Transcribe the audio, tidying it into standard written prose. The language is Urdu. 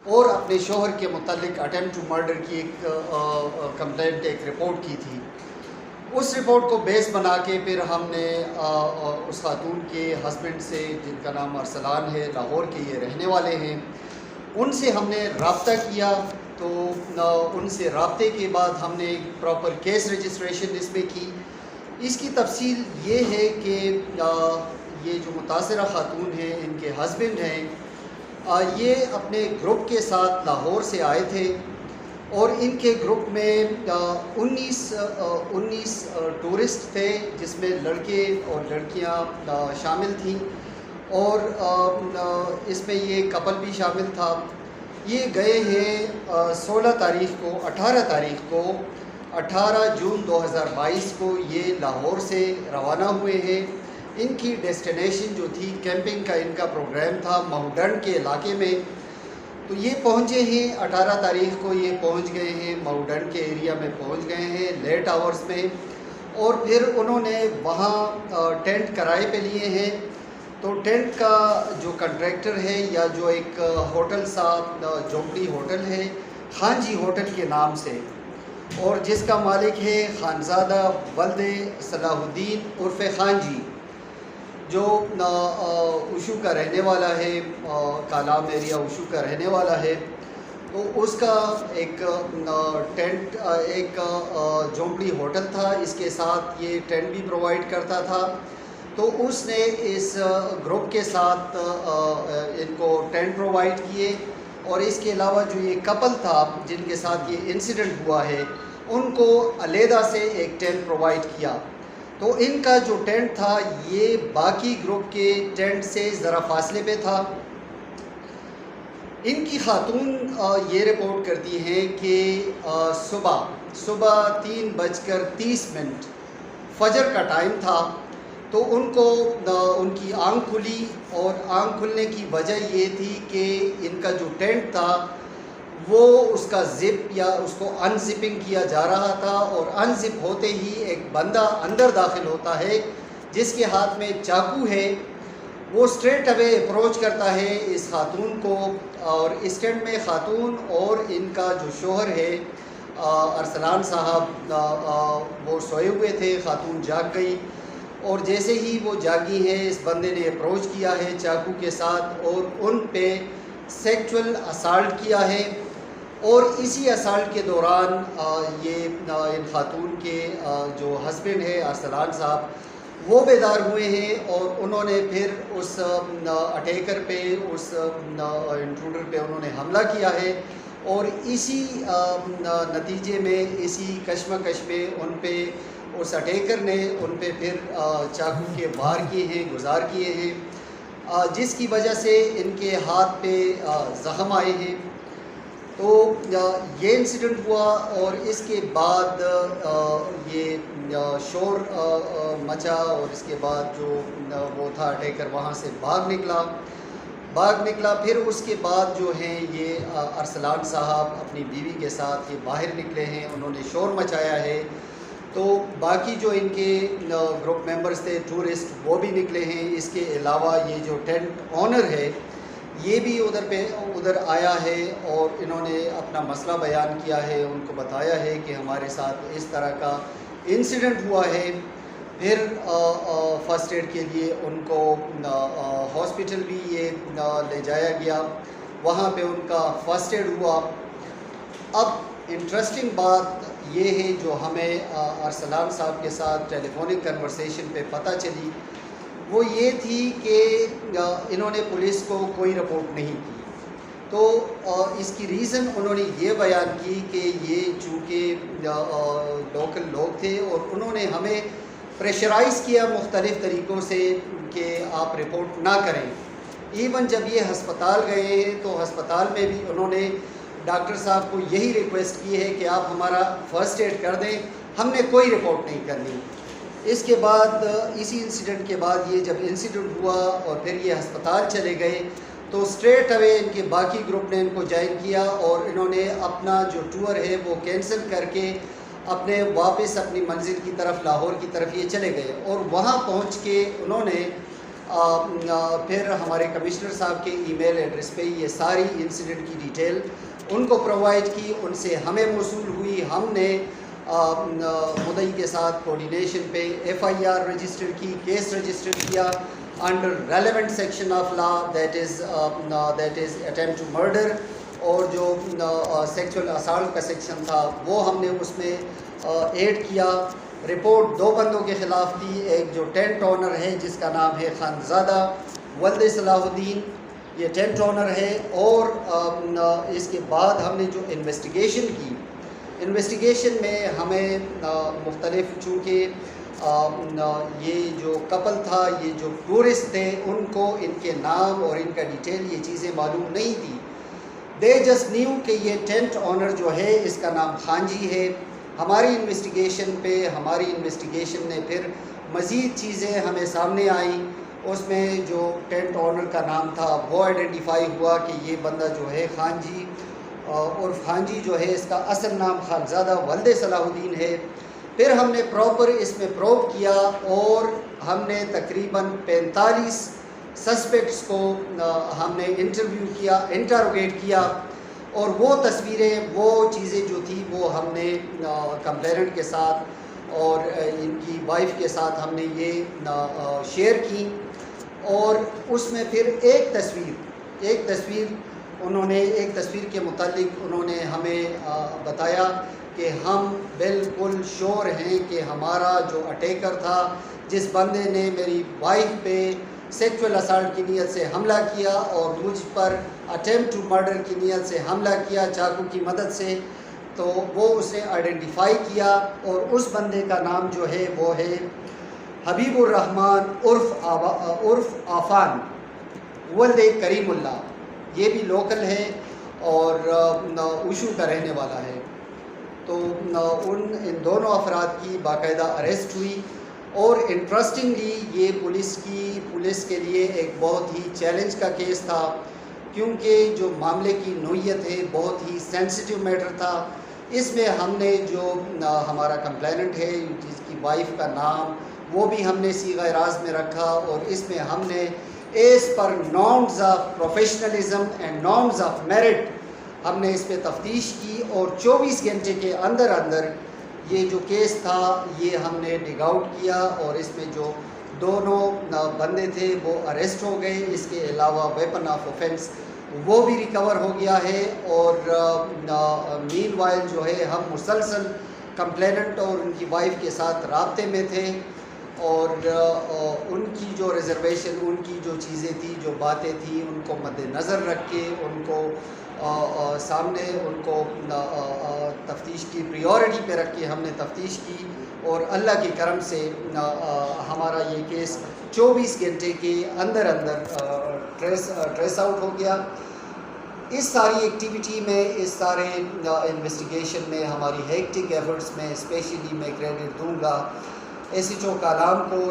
اور اپنے شوہر کے متعلق اٹیمپٹ ٹو مرڈر کی ایک کمپلینٹ ایک رپورٹ کی تھی۔ اس رپورٹ کو بیس بنا کے پھر ہم نے اس خاتون کے ہسبینڈ سے، جن کا نام ارسلان ہے، لاہور کے یہ رہنے والے ہیں، ان سے ہم نے رابطہ کیا۔ تو ان سے رابطے کے بعد ہم نے پراپر کیس رجسٹریشن اس میں کی۔ اس کی تفصیل یہ ہے کہ یہ جو متاثرہ خاتون ہیں، ان کے ہسبینڈ ہیں، یہ اپنے گروپ کے ساتھ لاہور سے آئے تھے، اور ان کے گروپ میں 19 ٹورسٹ تھے، جس میں لڑکے اور لڑکیاں شامل تھیں، اور اس میں یہ کپل بھی شامل تھا۔ یہ گئے ہیں 16 تاریخ کو 18 جون 2022 کو یہ لاہور سے روانہ ہوئے ہیں۔ ان کی ڈیسٹینیشن جو تھی، کیمپنگ کا ان کا پروگرام تھا مہوڈن کے علاقے میں، تو یہ پہنچے ہیں 18 تاریخ کو یہ پہنچ گئے ہیں، مہوڈن کے ایریا میں پہنچ گئے ہیں لیٹ آورز میں، اور پھر انہوں نے وہاں ٹینٹ کرائے پہ لیے ہیں۔ تو ٹینٹ کا جو کنٹریکٹر ہے، یا جو ایک ہوٹل سا جھونپڑی ہوٹل ہے، خان جی ہوٹل کے نام سے، اور جس کا مالک ہے خانزادہ ولد صلاح الدین عرف خان جی، جو اوشو کا رہنے والا ہے، کالام ایریا اوشو کا رہنے والا ہے۔ تو اس کا ایک ٹینٹ، ایک جھونپڑی ہوٹل تھا، اس کے ساتھ یہ ٹینٹ بھی پرووائڈ کرتا تھا۔ تو اس نے اس گروپ کے ساتھ ان کو ٹینٹ پرووائڈ کیے، اور اس کے علاوہ جو یہ کپل تھا جن کے ساتھ یہ انسیڈنٹ ہوا ہے، ان کو علیحدہ سے ایک ٹینٹ پرووائڈ کیا۔ تو ان کا جو ٹینٹ تھا، یہ باقی گروپ کے ٹینٹ سے ذرا فاصلے پہ تھا۔ ان کی خاتون یہ رپورٹ کرتی ہیں کہ صبح 3:30 فجر کا ٹائم تھا، تو ان کو ان کی آنکھ کھلی، اور آنکھ کھلنے کی وجہ یہ تھی کہ ان کا جو ٹینٹ تھا وہ اس کا زپ یا اس کو ان زپنگ کیا جا رہا تھا، اور ان زپ ہوتے ہی ایک بندہ اندر داخل ہوتا ہے جس کے ہاتھ میں چاقو ہے۔ وہ سٹریٹ اوے اپروچ کرتا ہے اس خاتون کو، اور اس ٹینٹ میں خاتون اور ان کا جو شوہر ہے ارسلان صاحب، وہ سوئے ہوئے تھے۔ خاتون جاگ گئی، اور جیسے ہی وہ جاگی ہیں، اس بندے نے اپروچ کیا ہے چاقو کے ساتھ، اور ان پہ سیکچول اسالٹ کیا ہے۔ اور اسی اسالٹ کے دوران یہ ان خاتون کے جو ہسبینڈ ہے ارسلان صاحب، وہ بیدار ہوئے ہیں، اور انہوں نے پھر اس اٹیکر پہ، اس انٹروڈر پہ انہوں نے حملہ کیا ہے، اور اسی نتیجے میں، اسی کشمکش میں ان پہ، اس اٹیکر نے ان پہ پھر چاقو کے وار کیے ہیں، گزار کیے ہیں، جس کی وجہ سے ان کے ہاتھ پہ زخم آئے ہیں۔ تو یہ انسیڈنٹ ہوا، اور اس کے بعد یہ شور مچا، اور اس کے بعد جو وہ تھا اٹیکر وہاں سے بھاگ نکلا۔ پھر اس کے بعد جو ہیں یہ ارسلان صاحب اپنی بیوی کے ساتھ یہ باہر نکلے ہیں، انہوں نے شور مچایا ہے۔ تو باقی جو ان کے گروپ ممبرز تھے ٹورسٹ، وہ بھی نکلے ہیں۔ اس کے علاوہ یہ جو ٹینٹ آنر ہے، یہ بھی ادھر آیا ہے، اور انہوں نے اپنا مسئلہ بیان کیا ہے، ان کو بتایا ہے کہ ہمارے ساتھ اس طرح کا انسیڈنٹ ہوا ہے۔ پھر فرسٹ ایڈ کے لیے ان کو ہاسپٹل بھی یہ لے جایا گیا، وہاں پہ ان کا فرسٹ ایڈ ہوا۔ اب انٹرسٹنگ بات یہ ہے جو ہمیں ارسلان صاحب کے ساتھ ٹیلی فونک کنورسیشن پہ پتہ چلی، وہ یہ تھی کہ انہوں نے پولیس کو کوئی رپورٹ نہیں کی۔ تو اس کی ریزن انہوں نے یہ بیان کی کہ یہ چونکہ لوکل لوگ تھے، اور انہوں نے ہمیں پریشرائز کیا مختلف طریقوں سے کہ آپ رپورٹ نہ کریں۔ ایون جب یہ ہسپتال گئے تو ہسپتال میں بھی انہوں نے ڈاکٹر صاحب کو یہی ریکویسٹ کی ہے کہ آپ ہمارا فرسٹ ایڈ کر دیں، ہم نے کوئی رپورٹ نہیں کرنی۔ اس کے بعد، اسی انسیڈنٹ کے بعد، یہ جب انسیڈنٹ ہوا اور پھر یہ ہسپتال چلے گئے، تو سٹریٹ اوے ان کے باقی گروپ نے ان کو جوائن کیا، اور انہوں نے اپنا جو ٹور ہے وہ کینسل کر کے واپس اپنی منزل کی طرف، لاہور کی طرف یہ چلے گئے، اور وہاں پہنچ کے انہوں نے پھر ہمارے کمشنر صاحب کے ای میل ایڈریس پہ یہ ساری انسیڈنٹ کی ڈیٹیل ان کو پرووائڈ کی، ان سے ہمیں موصول ہوئی، ہم نے مدعی کے ساتھ کوارڈینیشن پہ ایف آئی آر رجسٹر کی، کیس رجسٹر کیا under relevant section of law that is attempt to murder, اور جو سیکچول اسالٹ کا سیکشن تھا وہ ہم نے اس میں ایڈ کیا۔ رپورٹ 2 بندوں کے خلاف تھی، ایک جو ٹینٹ اونر ہے جس کا نام ہے خانزادہ ولد صلاح الدین، یہ ٹینٹ اونر ہے، اور اس کے بعد ہم نے جو انویسٹیگیشن کی، انویسٹیگیشن میں ہمیں مختلف، چونکہ یہ جو کپل تھا، یہ جو ٹورسٹ تھے، ان کو ان کے نام اور ان کا ڈیٹیل یہ چیزیں معلوم نہیں تھی۔ دے جسٹ نیو کہ یہ ٹینٹ اونر جو ہے اس کا نام خان جی ہے۔ ہماری انویسٹیگیشن نے پھر مزید چیزیں ہمیں سامنے آئیں، اس میں جو ٹینٹ اونر کا نام تھا وہ آئیڈینٹیفائی ہوا کہ یہ بندہ جو ہے خان جی، اور خان جی جو ہے اس کا اصل نام خانزادہ ولد صلاح الدین ہے۔ پھر ہم نے پراپر اس میں پروب کیا، اور ہم نے تقریباً 45 سسپیکٹس کو ہم نے انٹرویو کیا، انٹروگیٹ کیا، اور وہ تصویریں، وہ چیزیں جو تھی وہ ہم نے کمپلیننٹ کے ساتھ اور ان کی وائف کے ساتھ ہم نے یہ شیئر کی۔ اور اس میں پھر ایک تصویر کے متعلق انہوں نے ہمیں بتایا کہ ہم بالکل شور ہیں کہ ہمارا جو اٹیکر تھا، جس بندے نے میری وائف پہ سیکچول اسالٹ کی نیت سے حملہ کیا اور مجھ پر اٹیمپٹ ٹو مرڈر کی نیت سے حملہ کیا چاقو کی مدد سے، تو وہ اس نے آئیڈینٹیفائی کیا، اور اس بندے کا نام جو ہے وہ ہے حبیب الرحمن عرف آفان ولد کریم اللہ، یہ بھی لوکل ہے اور اوشو کا رہنے والا ہے۔ تو ان دونوں افراد کی باقاعدہ اریسٹ ہوئی، اور انٹرسٹنگلی یہ پولیس کے لیے ایک بہت ہی چیلنج کا کیس تھا، کیونکہ جو معاملے کی نوعیت ہے بہت ہی سینسیٹیو میٹر تھا۔ اس میں ہم نے جو ہمارا کمپلیننٹ ہے جس کی وائف کا نام، وہ بھی ہم نے صیغہ راز میں رکھا، اور اس میں ہم نے as per norms of professionalism and norms of merit ہم نے اس پہ تفتیش کی، اور 24 گھنٹے کے اندر یہ جو کیس تھا یہ ہم نے ڈگ آؤٹ کیا، اور اس میں جو دونوں بندے تھے وہ اریسٹ ہو گئے۔ اس کے علاوہ ویپن آف اوفینس وہ بھی ریکور ہو گیا ہے، اور مین وائل جو ہے ہم مسلسل کمپلیننٹ اور ان کی وائف کے ساتھ رابطے میں تھے، اور ان کی جو ریزرویشن، ان کی جو چیزیں تھیں، جو باتیں تھیں، ان کو مد نظر رکھ کے ان کو سامنے ان کو تفتیش کی پریورٹی پہ رکھ کے ہم نے تفتیش کی، اور اللہ کے کرم سے ہمارا یہ کیس 24 گھنٹے کے اندر ٹریس آؤٹ ہو گیا۔ اس ساری ایکٹیویٹی میں، اس سارے انویسٹیگیشن میں، ہماری ہیکٹک ایفرٹس میں اسپیشلی میں کریڈٹ دوں گا ایس ایچ او کالام کو،